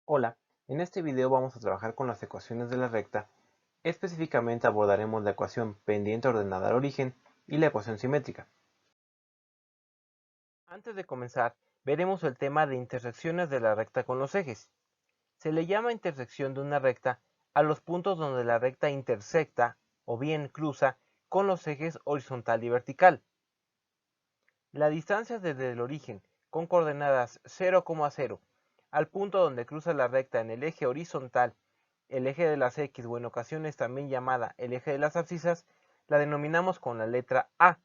Hola, en este video vamos a trabajar con las ecuaciones de la recta. Específicamente abordaremos la ecuación pendiente ordenada al origen y la ecuación simétrica. Antes de comenzar, veremos el tema de intersecciones de la recta con los ejes. Se le llama intersección de una recta a los puntos donde la recta intersecta o bien cruza con los ejes horizontal y vertical. La distancia desde el origen con coordenadas 0,0 al punto donde cruza la recta en el eje horizontal, el eje de las X o en ocasiones también llamada el eje de las abscisas, la denominamos con la letra A.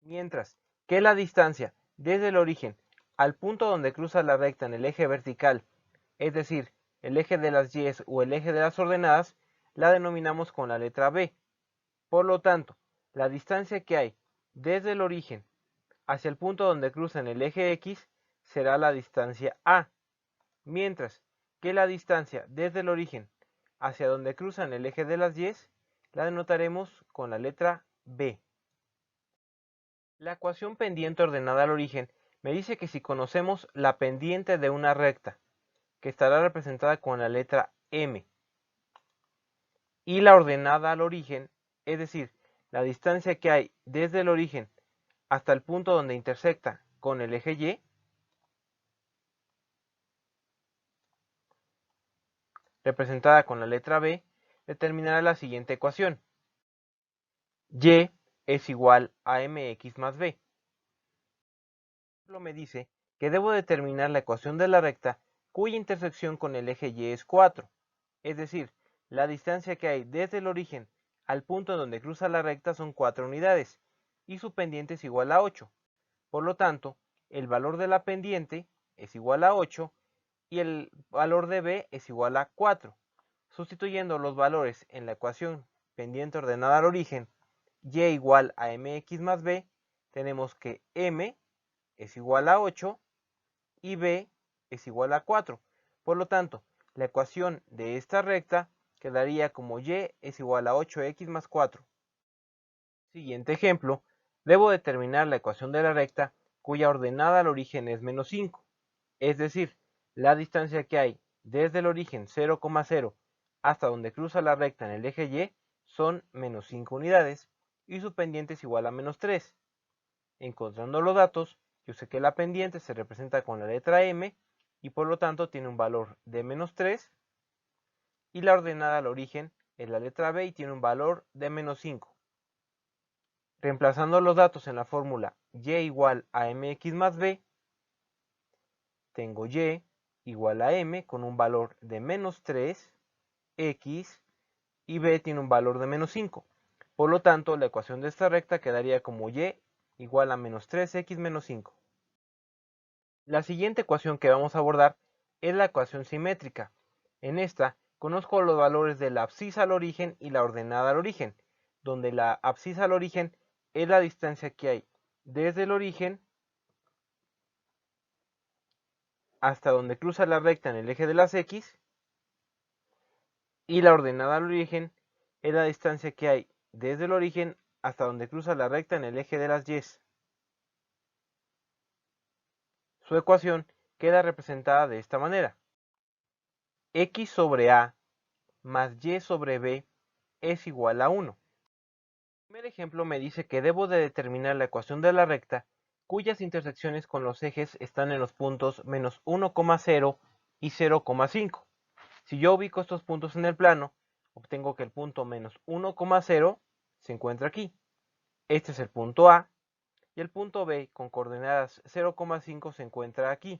Mientras que la distancia desde el origen al punto donde cruza la recta en el eje vertical, es decir, el eje de las Y o el eje de las ordenadas, la denominamos con la letra B. Por lo tanto, la distancia que hay desde el origen hacia el punto donde cruzan el eje X será la distancia A, mientras que la distancia desde el origen hacia donde cruzan el eje de las Y la denotaremos con la letra B. La ecuación pendiente ordenada al origen me dice que si conocemos la pendiente de una recta, que estará representada con la letra M, y la ordenada al origen, es decir, la distancia que hay desde el origen hasta el punto donde intersecta con el eje Y, representada con la letra B, determinará la siguiente ecuación. Y es igual a mx más b. Me dice que debo determinar la ecuación de la recta cuya intersección con el eje Y es 4, es decir, la distancia que hay desde el origen al punto donde cruza la recta son 4 unidades y su pendiente es igual a 8. Por lo tanto, el valor de la pendiente es igual a 8 y el valor de b es igual a 4. Sustituyendo los valores en la ecuación pendiente ordenada al origen, y igual a mx más b, tenemos que m es igual a 8 y b es igual a 4. Por lo tanto, la ecuación de esta recta quedaría como y es igual a 8x más 4. Siguiente ejemplo, debo determinar la ecuación de la recta cuya ordenada al origen es menos 5, es decir, la distancia que hay desde el origen 0,0 hasta donde cruza la recta en el eje Y son menos 5 unidades y su pendiente es igual a menos 3. Encontrando los datos, yo sé que la pendiente se representa con la letra M y por lo tanto tiene un valor de menos 3 y la ordenada al origen es la letra B y tiene un valor de menos 5. Reemplazando los datos en la fórmula y igual a mx más b, tengo y igual a m con un valor de menos 3, x y b tiene un valor de menos 5. Por lo tanto, la ecuación de esta recta quedaría como y igual a menos 3x menos 5. La siguiente ecuación que vamos a abordar es la ecuación simétrica. En esta, conozco los valores de la abscisa al origen y la ordenada al origen, donde la abscisa al origen es la distancia que hay desde el origen hasta donde cruza la recta en el eje de las X, y la ordenada al origen es la distancia que hay desde el origen hasta donde cruza la recta en el eje de las Y. Su ecuación queda representada de esta manera. X sobre A más Y sobre B es igual a 1. El primer ejemplo me dice que debo de determinar la ecuación de la recta cuyas intersecciones con los ejes están en los puntos menos 1,0 y 0,5. Si yo ubico estos puntos en el plano, obtengo que el punto menos 1,0 se encuentra aquí. Este es el punto A y el punto B con coordenadas 0,5 se encuentra aquí.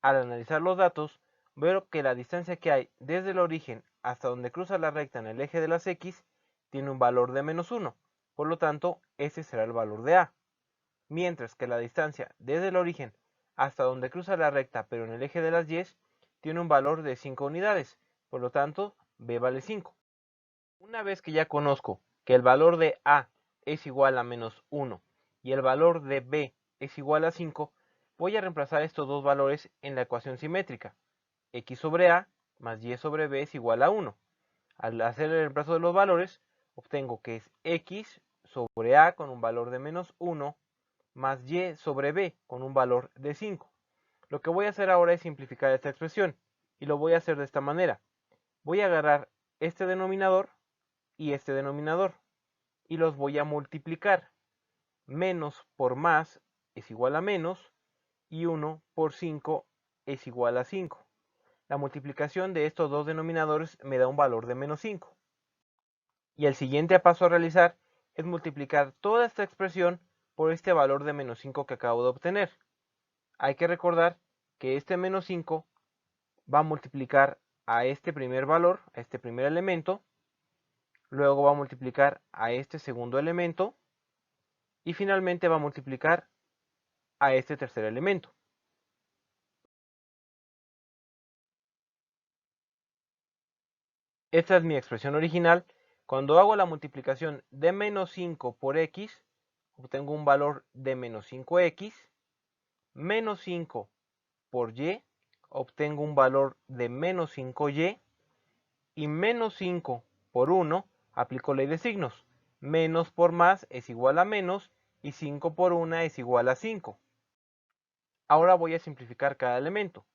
Al analizar los datos, veo que la distancia que hay desde el origen hasta donde cruza la recta en el eje de las X tiene un valor de menos 1, por lo tanto, ese será el valor de A. Mientras que la distancia desde el origen hasta donde cruza la recta pero en el eje de las Y tiene un valor de 5 unidades, por lo tanto, B vale 5. Una vez que ya conozco que el valor de A es igual a menos 1 y el valor de B es igual a 5, voy a reemplazar estos dos valores en la ecuación simétrica. X sobre A más Y sobre B es igual a 1. Al hacer el reemplazo de los valores, obtengo que es X sobre A con un valor de menos 1 más Y sobre B con un valor de 5. Lo que voy a hacer ahora es simplificar esta expresión, y lo voy a hacer de esta manera. Voy a agarrar este denominador, y los voy a multiplicar. Menos por más es igual a menos, y 1 por 5 es igual a 5. La multiplicación de estos dos denominadores me da un valor de menos 5. Y el siguiente paso a realizar es multiplicar toda esta expresión por este valor de menos 5 que acabo de obtener. Hay que recordar que este menos 5 va a multiplicar a este primer valor, a este primer elemento, luego va a multiplicar a este segundo elemento, y finalmente va a multiplicar a este tercer elemento. Esta es mi expresión original. Cuando hago la multiplicación de menos 5 por x, obtengo un valor de menos 5x, menos 5 por y, obtengo un valor de menos 5y, y menos 5 por 1, aplico ley de signos. Menos por más es igual a menos, y 5 por 1 es igual a 5. Ahora voy a simplificar cada elemento.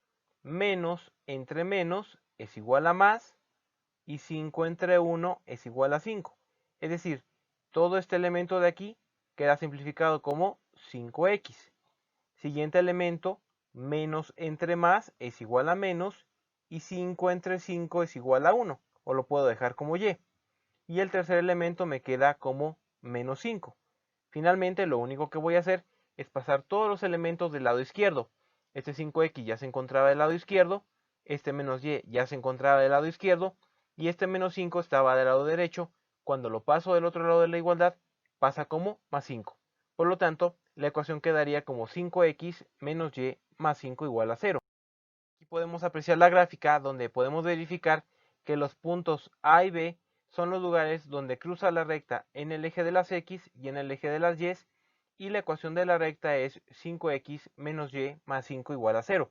Menos entre menos es igual a más, y 5 entre 1 es igual a 5. Es decir, todo este elemento de aquí queda simplificado como 5x. Siguiente elemento, menos entre más es igual a menos, y 5 entre 5 es igual a 1, o lo puedo dejar como y. Y el tercer elemento me queda como menos 5. Finalmente, lo único que voy a hacer es pasar todos los elementos del lado izquierdo. Este 5x ya se encontraba del lado izquierdo, este menos y ya se encontraba del lado izquierdo, y este menos 5 estaba del lado derecho. Cuando lo paso del otro lado de la igualdad, pasa como más 5. Por lo tanto, la ecuación quedaría como 5x menos y más 5 igual a 0. Aquí podemos apreciar la gráfica donde podemos verificar que los puntos A y B son los lugares donde cruza la recta en el eje de las X y en el eje de las Y, y la ecuación de la recta es 5x menos y más 5 igual a 0.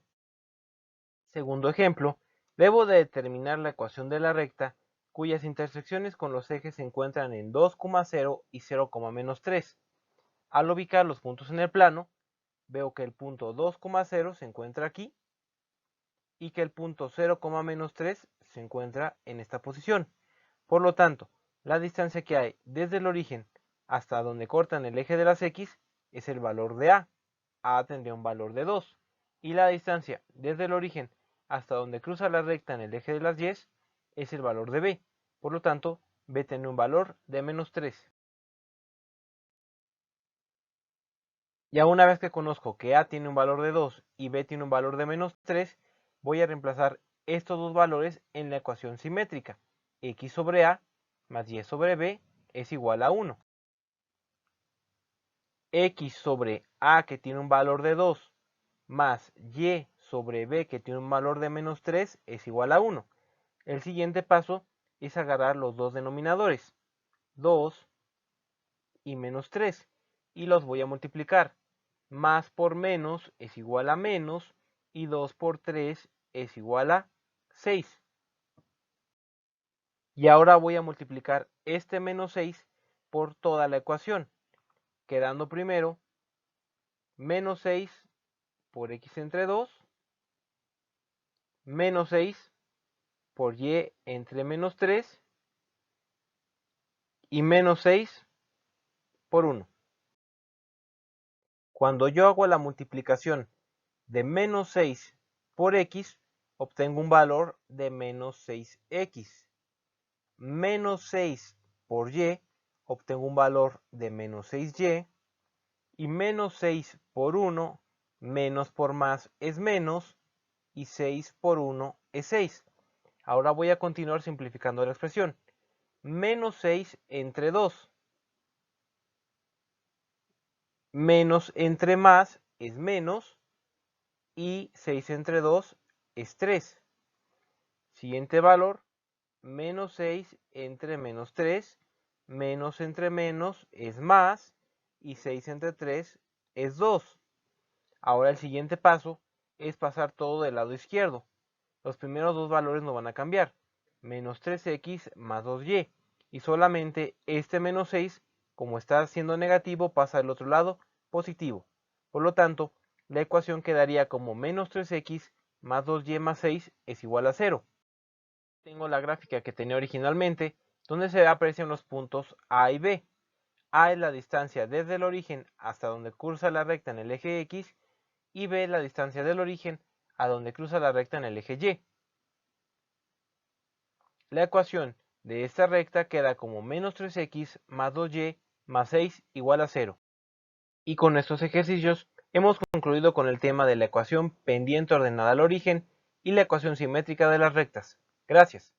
Segundo ejemplo, debo de determinar la ecuación de la recta cuyas intersecciones con los ejes se encuentran en 2,0 y 0,-3. Al ubicar los puntos en el plano, veo que el punto 2,0 se encuentra aquí, y que el punto 0,-3 se encuentra en esta posición. Por lo tanto, la distancia que hay desde el origen hasta donde cortan el eje de las X es el valor de A. A tendría un valor de 2. Y la distancia desde el origen hasta donde cruza la recta en el eje de las Y es el valor de B. Por lo tanto, B tiene un valor de menos 3. Ya una vez que conozco que A tiene un valor de 2 y B tiene un valor de menos 3, voy a reemplazar estos dos valores en la ecuación simétrica. X sobre A más Y sobre B es igual a 1. X sobre A, que tiene un valor de 2, más Y sobre B, que tiene un valor de menos 3, es igual a 1. El siguiente paso es agarrar los dos denominadores, 2 y menos 3, y los voy a multiplicar. Más por menos es igual a menos, y 2 por 3 es igual a 6. Y ahora voy a multiplicar este menos 6 por toda la ecuación, quedando primero menos 6 por x entre 2, menos 6 por y entre menos 3, y menos 6 por 1. Cuando yo hago la multiplicación de menos 6 por x, obtengo un valor de menos 6x. Menos 6 por y, obtengo un valor de menos 6y. Y menos 6 por 1, menos por más es menos, y 6 por 1 es 6. Ahora voy a continuar simplificando la expresión. Menos 6 entre 2. Menos entre más es menos, y 6 entre 2 es 3. Siguiente valor, menos 6 entre menos 3, menos entre menos es más, y 6 entre 3 es 2. Ahora el siguiente paso es pasar todo del lado izquierdo. Los primeros dos valores no van a cambiar. Menos 3x más 2y. Y solamente este menos 6, como está siendo negativo, pasa al otro lado positivo. Por lo tanto, la ecuación quedaría como menos 3x más 2y más 6 es igual a 0. Tengo la gráfica que tenía originalmente, donde se aprecian los puntos A y B. A es la distancia desde el origen hasta donde cruza la recta en el eje X, y B es la distancia del origen a donde cruza la recta en el eje Y. La ecuación de esta recta queda como menos 3x más 2y más 6 igual a 0. Y con estos ejercicios hemos concluido con el tema de la ecuación pendiente ordenada al origen y la ecuación simétrica de las rectas. Gracias.